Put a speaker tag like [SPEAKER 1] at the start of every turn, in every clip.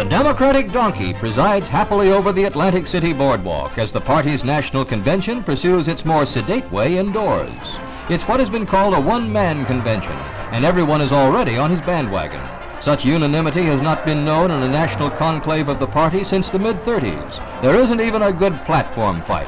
[SPEAKER 1] The Democratic donkey presides happily over the Atlantic City boardwalk as the party's national convention pursues its more sedate way indoors. It's what has been called a one-man convention, and everyone is already on his bandwagon. Such unanimity has not been known in a national conclave of the party since the mid-30s. There isn't even a good platform fight.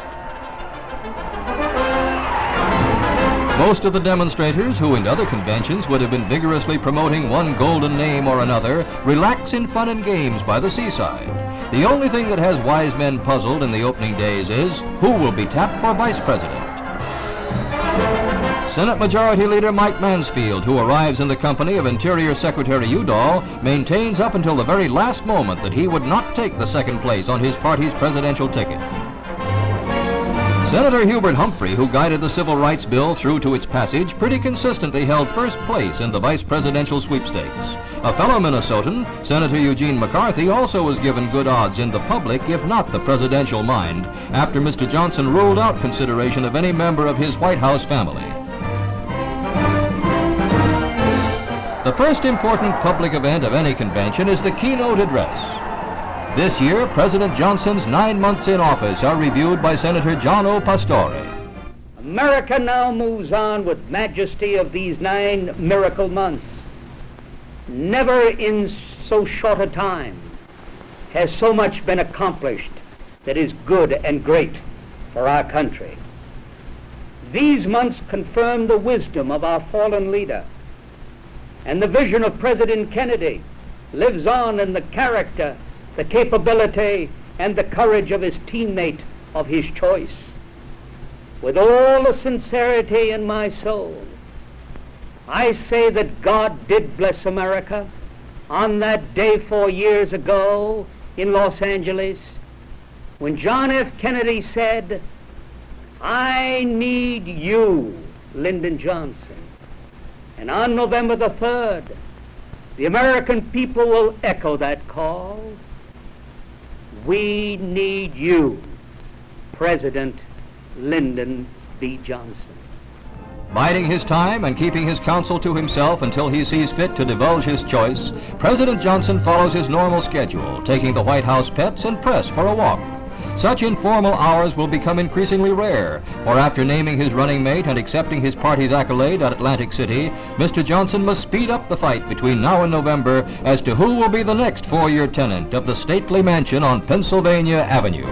[SPEAKER 1] Most of the demonstrators, who in other conventions would have been vigorously promoting one golden name or another, relax in fun and games by the seaside. The only thing that has wise men puzzled in the opening days is who will be tapped for vice president. Senate Majority Leader Mike Mansfield, who arrives in the company of Interior Secretary Udall, maintains up until the very last moment that he would not take the second place on his party's presidential ticket. Senator Hubert Humphrey, who guided the Civil Rights Bill through to its passage, pretty consistently held first place in the vice presidential sweepstakes. A fellow Minnesotan, Senator Eugene McCarthy, also was given good odds in the public, if not the presidential mind, after Mr. Johnson ruled out consideration of any member of his White House family. The first important public event of any convention is the keynote address. This year, President Johnson's 9 months in office are reviewed by Senator John O. Pastore.
[SPEAKER 2] America now moves on with majesty of these 9 miracle months. Never in so short a time has so much been accomplished that is good and great for our country. These months confirm the wisdom of our fallen leader, and the vision of President Kennedy lives on in the character, the capability, and the courage of his teammate of his choice. With all the sincerity in my soul, I say that God did bless America on that day 4 years ago in Los Angeles when John F. Kennedy said, "I need you, Lyndon Johnson." And on November the 3rd, the American people will echo that call. We need you, President Lyndon B. Johnson.
[SPEAKER 1] Biding his time and keeping his counsel to himself until he sees fit to divulge his choice, President Johnson follows his normal schedule, taking the White House pets and press for a walk. Such informal hours will become increasingly rare, for after naming his running mate and accepting his party's accolade at Atlantic City, Mr. Johnson must speed up the fight between now and November as to who will be the next 4-year tenant of the stately mansion on Pennsylvania Avenue.